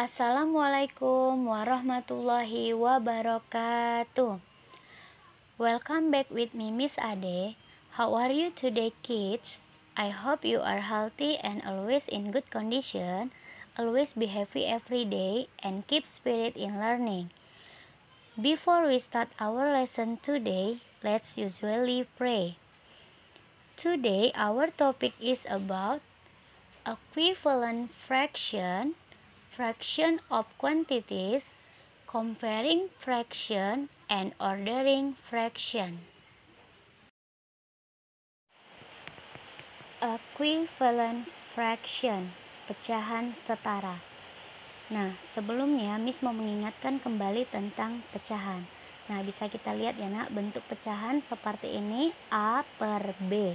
Assalamualaikum warahmatullahi wabarakatuh. Welcome back with me, Miss Ade. How are you today, kids? I hope you are healthy and always in good condition. Always be happy every day and keep spirit in learning. Before we start our lesson today, let's usually pray. Today our topic is about equivalent fraction, fraction of quantities, comparing fraction, and ordering fraction. Equivalent fraction, pecahan setara. Nah, sebelumnya Miss mau mengingatkan kembali tentang pecahan. Nah, bisa kita lihat ya nak, bentuk pecahan seperti ini, A per B.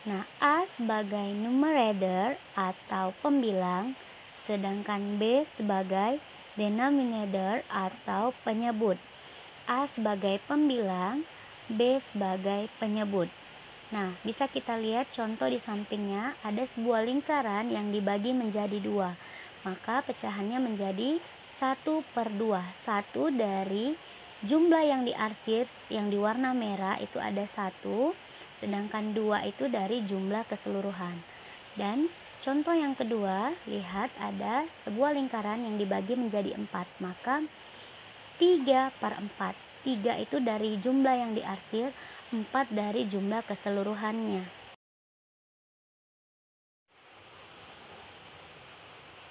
Nah, A sebagai numerator atau pembilang, sedangkan B sebagai denominator atau penyebut. A sebagai pembilang, B sebagai penyebut. Nah, bisa kita lihat contoh di sampingnya, ada sebuah lingkaran yang dibagi menjadi dua. Maka pecahannya menjadi 1/2. 1 dari jumlah yang diarsir yang diwarna merah itu ada 1, sedangkan 2 itu dari jumlah keseluruhan. Dan contoh yang kedua, lihat ada sebuah lingkaran yang dibagi menjadi 4, maka 3/4. 3 itu dari jumlah yang diarsir, 4 dari jumlah keseluruhannya.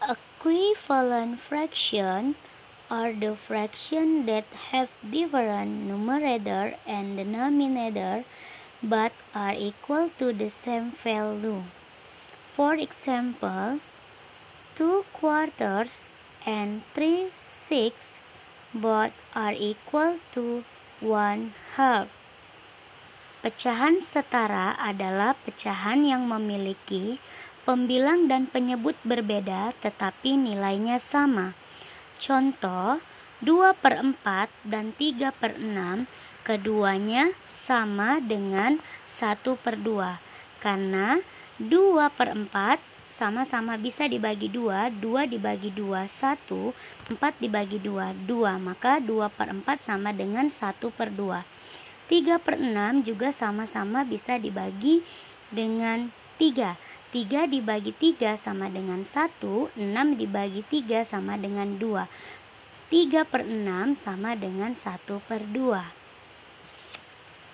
Equivalent fraction are the fraction that have different numerator and denominator but are equal to the same value. For example, 2/4 and 3/6 both are equal to 1/2. Pecahan setara adalah pecahan yang memiliki pembilang dan penyebut berbeda tetapi nilainya sama. Contoh, 2/4 dan 3/6 keduanya sama dengan 1/2 karena 2/4 sama-sama bisa dibagi 2, 2 dibagi 2, 1, 4 dibagi 2, 2, maka 2/4 sama dengan 1/2. 3/6 juga sama-sama bisa dibagi dengan 3. 3 dibagi 3 sama dengan 1, 6 dibagi 3 sama dengan 2. 3/6 sama dengan 1/2.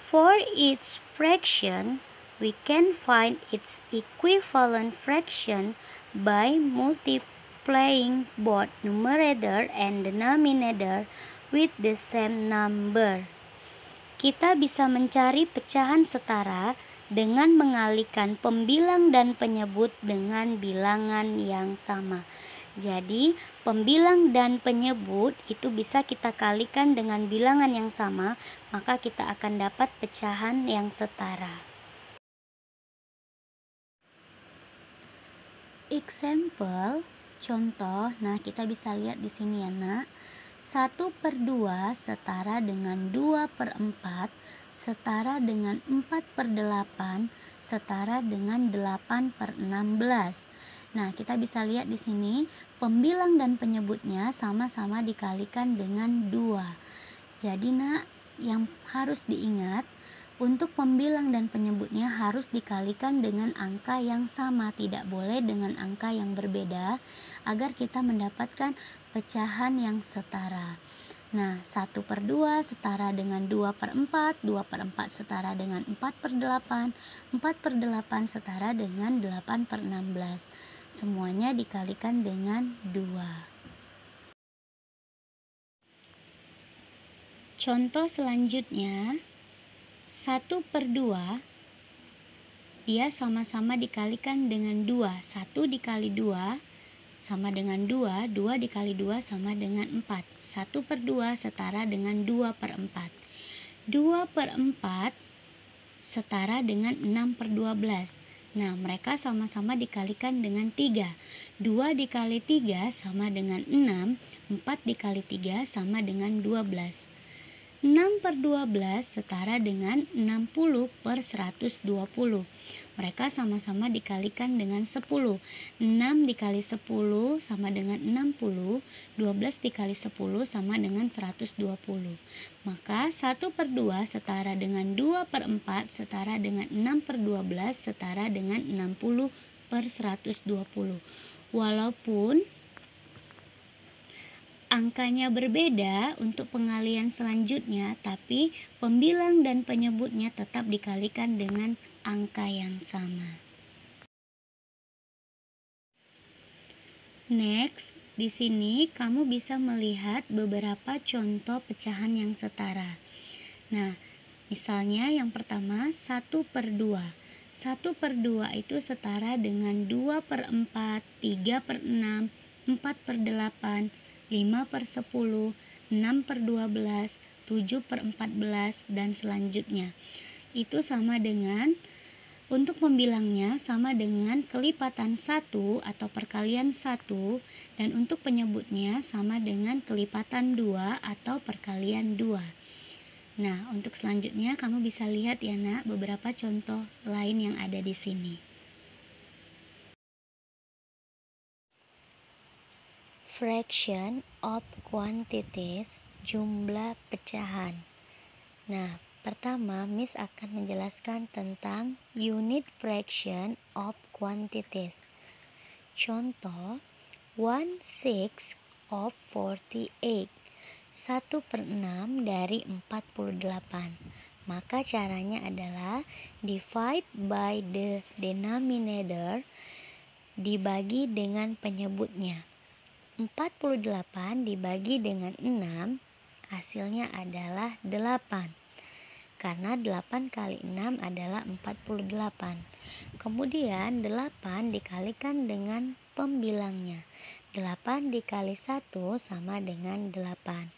For each fraction, we can find its equivalent fraction by multiplying both numerator and denominator with the same number. Kita bisa mencari pecahan setara dengan mengalihkan pembilang dan penyebut dengan bilangan yang sama. Jadi, pembilang dan penyebut itu bisa kita kalikan dengan bilangan yang sama, maka kita akan dapat pecahan yang setara. Example, contoh, nah kita bisa lihat di sini ya nak. 1/2 setara dengan 2/4 setara dengan 4/8 setara dengan 8/16. Nah, kita bisa lihat di sini pembilang dan penyebutnya sama-sama dikalikan dengan 2. Jadi nak, yang harus diingat, untuk pembilang dan penyebutnya harus dikalikan dengan angka yang sama, tidak boleh dengan angka yang berbeda agar kita mendapatkan pecahan yang setara. Nah, 1/2 setara dengan 2/4, 2/4 setara dengan 4/8, 4/8 setara dengan 8/16. Semuanya dikalikan dengan 2. Contoh selanjutnya, 1/2 dia sama-sama dikalikan dengan 2. 1 dikali 2 sama dengan 2, 2 dikali 2 sama dengan 4. 1/2 setara dengan 2/4. 2/4 setara dengan 6/12. Nah, mereka sama-sama dikalikan dengan 3. 2 dikali 3 sama dengan 6, 4 dikali 3 sama dengan 12. 6/12 setara dengan 60/120. Mereka sama-sama dikalikan dengan 10. 6 dikali 10 sama dengan 60, 12 dikali 10 sama dengan 120. Maka 1/2 setara dengan 2/4 setara dengan 6/12 setara dengan 60/120. Walaupun angkanya berbeda untuk pengalian selanjutnya, tapi pembilang dan penyebutnya tetap dikalikan dengan angka yang sama. Next, di sini kamu bisa melihat beberapa contoh pecahan yang setara. Nah, misalnya yang pertama 1/2. 1/2 itu setara dengan 2/4, 3/6, 4/8, 5/10, 6/12, 7/14, dan selanjutnya. Itu sama dengan, untuk pembilangnya sama dengan kelipatan 1 atau perkalian 1, dan untuk penyebutnya sama dengan kelipatan 2 atau perkalian 2. Nah, untuk selanjutnya kamu bisa lihat ya nak beberapa contoh lain yang ada di sini. Fraction of quantities, jumlah pecahan. Nah, pertama Miss akan menjelaskan tentang unit fraction of quantities. Contoh, 1/6 of 48. 1/6 dari 48. Maka caranya adalah divide by the denominator, dibagi dengan penyebutnya. 48 dibagi dengan 6, hasilnya adalah 8. Karena 8 kali 6 adalah 48. Kemudian 8 dikalikan dengan pembilangnya. 8 dikali 1 sama dengan 8.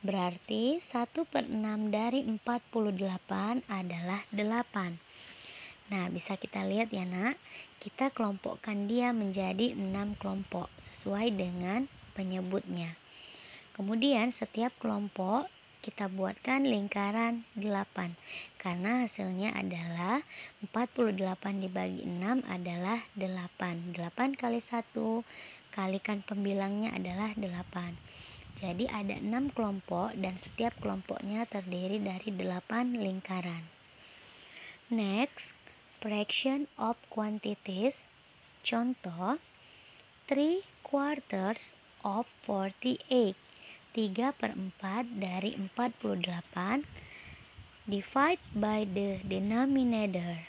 Berarti 1/6 dari 48 adalah 8. Nah, bisa kita lihat ya nak, kita kelompokkan dia menjadi 6 kelompok sesuai dengan penyebutnya. Kemudian setiap kelompok kita buatkan lingkaran 8, karena hasilnya adalah 48 dibagi 6 adalah 8. 8 kali 1 kalikan pembilangnya adalah 8. Jadi ada 6 kelompok dan setiap kelompoknya terdiri dari 8 lingkaran. Next, fraction of quantities. Contoh, 3/4 of 48. 3/4 dari 48. Divide by the denominator.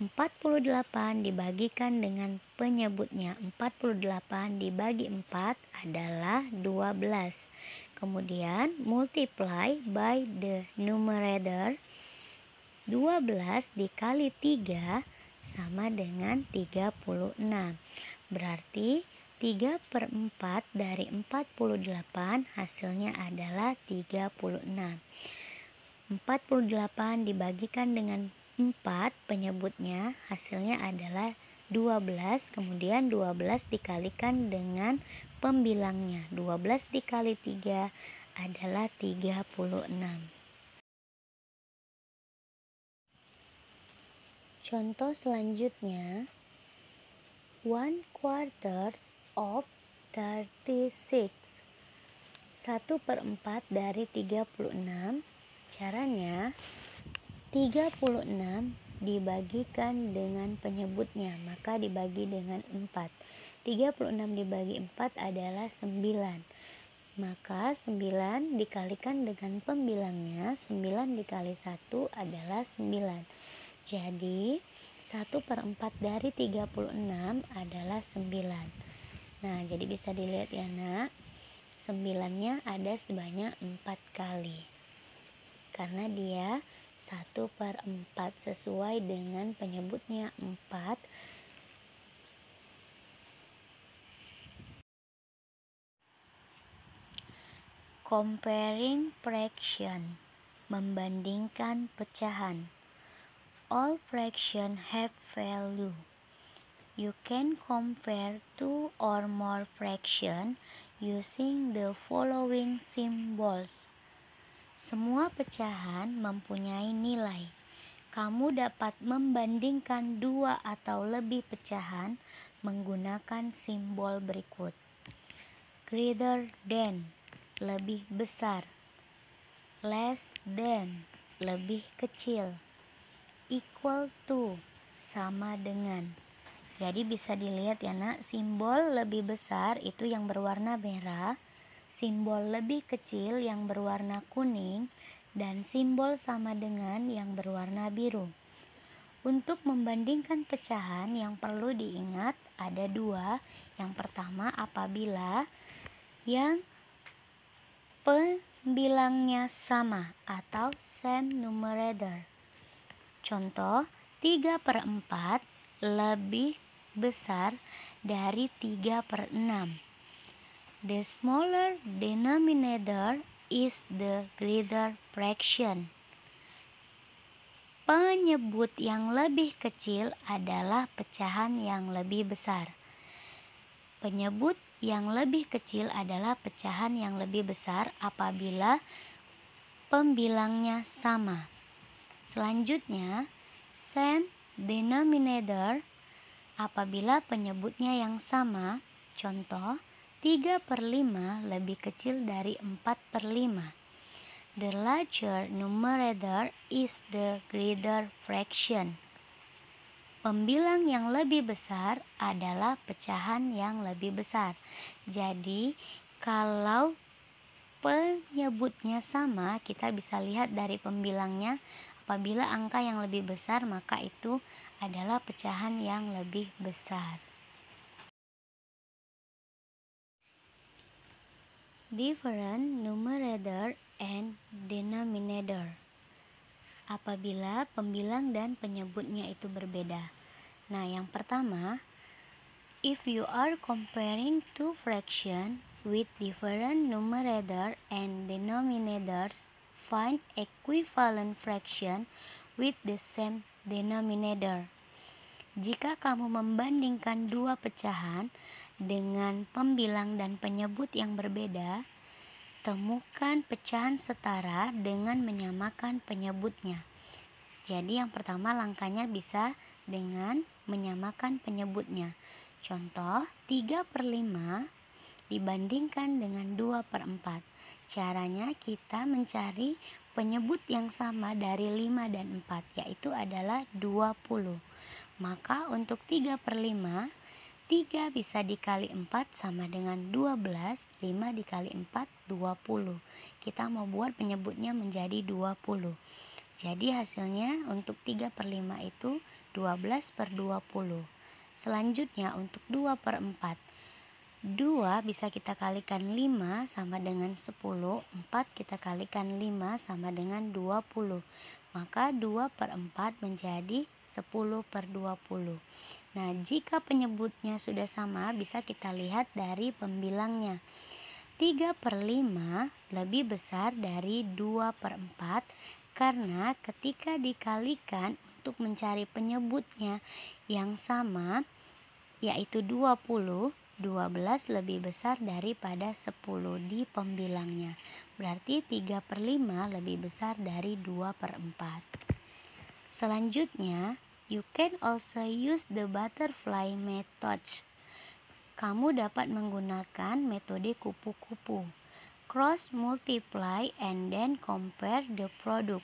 48 dibagikan dengan penyebutnya. 48 dibagi 4 adalah 12. Kemudian multiply by the numerator. 12 dikali 3 sama dengan 36. Berarti 3/4 dari 48 hasilnya adalah 36. 48 dibagikan dengan 4 penyebutnya, hasilnya adalah 12. Kemudian 12 dikalikan dengan pembilangnya. 12 dikali 3 adalah 36. Contoh selanjutnya, 1/4 of 36. 1/4 dari 36. Caranya 36 dibagikan dengan penyebutnya, maka dibagi dengan 4. 36 dibagi 4 adalah 9. Maka 9 dikalikan dengan pembilangnya. 9 dikali 1 adalah 9. Jadi 1/4 dari 36 adalah 9. Nah, jadi bisa dilihat ya nak, 9-nya ada sebanyak 4 kali. Karena dia 1/4 sesuai dengan penyebutnya 4. Comparing fraction, membandingkan pecahan. All fractions have value. You can compare two or more fractions using the following symbols. Semua pecahan mempunyai nilai. Kamu dapat membandingkan dua atau lebih pecahan menggunakan simbol berikut. Greater than, lebih besar. Less than, lebih kecil. Equal to, sama dengan. Jadi bisa dilihat ya nak, simbol lebih besar itu yang berwarna merah, simbol lebih kecil yang berwarna kuning, dan simbol sama dengan yang berwarna biru. Untuk membandingkan pecahan yang perlu diingat ada dua. Yang pertama, apabila yang pembilangnya sama atau same numerator. Contoh, 3/4 lebih besar dari 3/6. The smaller denominator is the greater fraction. Penyebut yang lebih kecil adalah pecahan yang lebih besar. Penyebut yang lebih kecil adalah pecahan yang lebih besar apabila pembilangnya sama. Selanjutnya, same denominator apabila penyebutnya yang sama. Contoh, 3/5 lebih kecil dari 4/5. The larger numerator is the greater fraction. Pembilang yang lebih besar adalah pecahan yang lebih besar. Jadi, kalau penyebutnya sama, kita bisa lihat dari pembilangnya. Apabila angka yang lebih besar, maka itu adalah pecahan yang lebih besar. Different numerator and denominator. Apabila pembilang dan penyebutnya itu berbeda. Nah, yang pertama, if you are comparing two fractions with different numerator and denominators, find equivalent fraction with the same denominator. Jika kamu membandingkan dua pecahan dengan pembilang dan penyebut yang berbeda, temukan pecahan setara dengan menyamakan penyebutnya. Jadi yang pertama langkahnya bisa dengan menyamakan penyebutnya. Contoh, 3/5 dibandingkan dengan 2/4. Caranya kita mencari penyebut yang sama dari 5 dan 4, yaitu adalah 20. Maka untuk 3/5, 3 bisa dikali 4 sama dengan 12, 5 dikali 4, 20. Kita mau buat penyebutnya menjadi 20. Jadi hasilnya untuk 3/5 itu 12/20. Selanjutnya untuk 2/4. 2 bisa kita kalikan 5 sama dengan 10, 4 kita kalikan 5 sama dengan 20. Maka 2/4 menjadi 10/20. Nah, jika penyebutnya sudah sama, bisa kita lihat dari pembilangnya. 3/5 lebih besar dari 2/4 karena ketika dikalikan untuk mencari penyebutnya yang sama, yaitu 20, 12 lebih besar daripada 10 di pembilangnya. Berarti 3/5 lebih besar dari 2/4. Selanjutnya, you can also use the butterfly method. Kamu dapat menggunakan metode kupu-kupu. Cross multiply and then compare the product.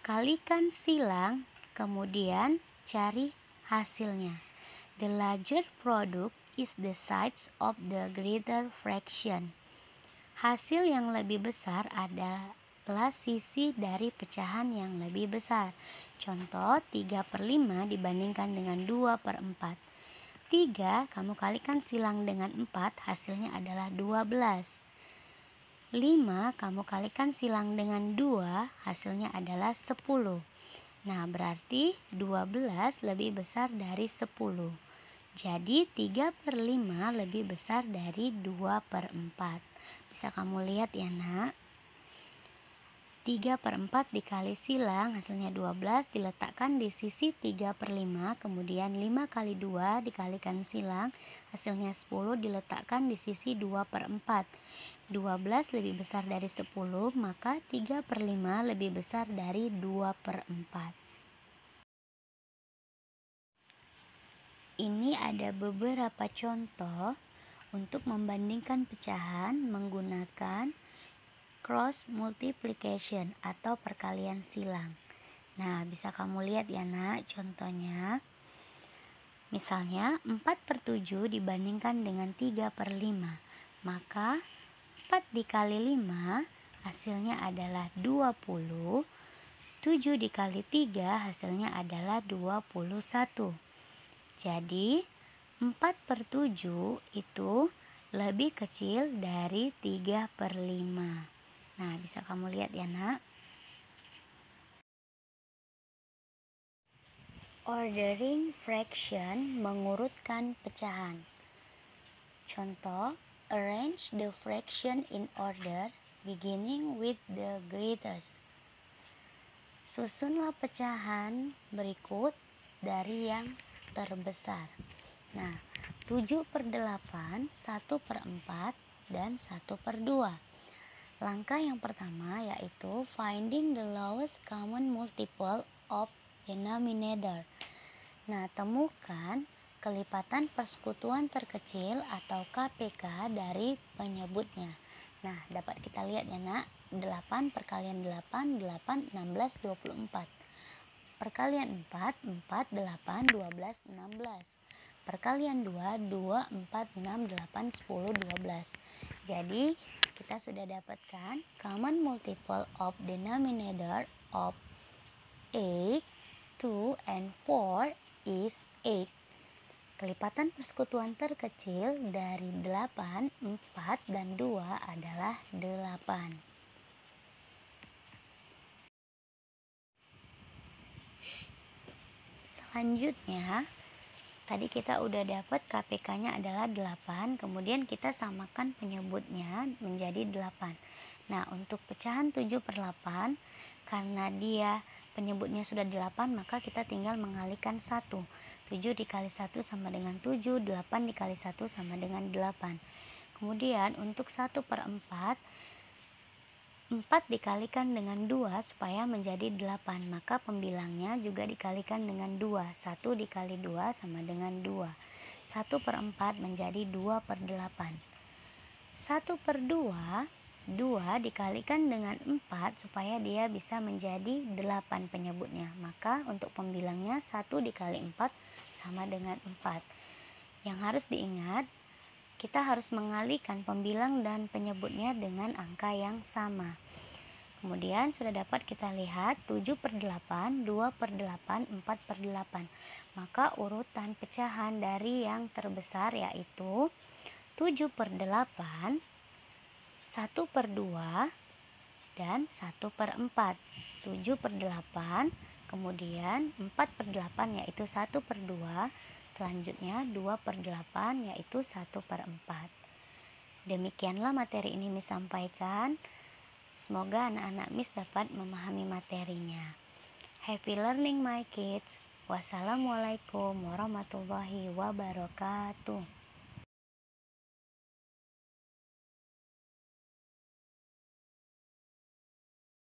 Kalikan silang, kemudian cari hasilnya. The larger product is the size of the greater fraction. Hasil yang lebih besar adalah sisi dari pecahan yang lebih besar. Contoh, 3/5 dibandingkan dengan 2/4. 3 kamu kalikan silang dengan 4, hasilnya adalah 12. 5 kamu kalikan silang dengan 2, hasilnya adalah 10. Nah, berarti 12 lebih besar dari 10. Jadi 3/5 lebih besar dari 2/4. Bisa kamu lihat ya nak. 3/4 dikali silang hasilnya 12, diletakkan di sisi 3/5, kemudian 5 kali 2 dikalikan silang hasilnya 10, diletakkan di sisi 2/4. 12 lebih besar dari 10, maka 3/5 lebih besar dari 2/4. Ini ada beberapa contoh untuk membandingkan pecahan menggunakan cross multiplication atau perkalian silang. Nah, bisa kamu lihat ya nak contohnya. Misalnya 4/7 dibandingkan dengan 3/5, maka 4 dikali 5 hasilnya adalah 20, 7 dikali 3 hasilnya adalah 21. Jadi 4/7 itu lebih kecil dari 3/5. Nah, bisa kamu lihat ya nak. Ordering fraction, mengurutkan pecahan. Contoh, arrange the fraction in order beginning with the greatest. Susunlah pecahan berikut dari yang terbesar. Nah, 7/8, 1/4, dan 1/2. Langkah yang pertama yaitu finding the lowest common multiple of denominator. Nah, temukan kelipatan persekutuan terkecil atau KPK dari penyebutnya. Nah, dapat kita lihat ya nak, 8 perkalian 8, 8, 16, 24. Perkalian 4, 4, 8, 12, 16. Perkalian 2, 2, 4, 6, 8, 10, 12. Jadi kita sudah dapatkan common multiple of denominator of 8, 2, and 4 is 8. Kelipatan persekutuan terkecil dari 8, 4, dan 2 adalah 8. Selanjutnya, tadi kita udah dapat KPK-nya adalah 8, kemudian kita samakan penyebutnya menjadi 8. Nah, untuk pecahan 7/8, karena dia penyebutnya sudah 8, maka kita tinggal mengalihkan 1. 7 dikali 1 sama dengan 7, 8 dikali 1 sama dengan 8. Kemudian untuk 1/4, 4 dikalikan dengan 2 supaya menjadi 8, maka pembilangnya juga dikalikan dengan 2. 1 dikali 2 sama dengan 2. 1/4 menjadi 2/8. 1/2, 2 dikalikan dengan 4 supaya dia bisa menjadi 8 penyebutnya. Maka untuk pembilangnya 1 dikali 4 sama dengan 4. Yang harus diingat, kita harus mengalihkan pembilang dan penyebutnya dengan angka yang sama. Kemudian sudah dapat kita lihat 7/8, 2/8, 4/8. Maka urutan pecahan dari yang terbesar yaitu 7/8, 1/2, dan 1/4. 7/8, kemudian 4/8 yaitu 1/2, selanjutnya 2/8 yaitu 1/4. Demikianlah materi ini Miss sampaikan. Semoga anak-anak Miss dapat memahami materinya. Happy learning my kids. Wassalamualaikum warahmatullahi wabarakatuh.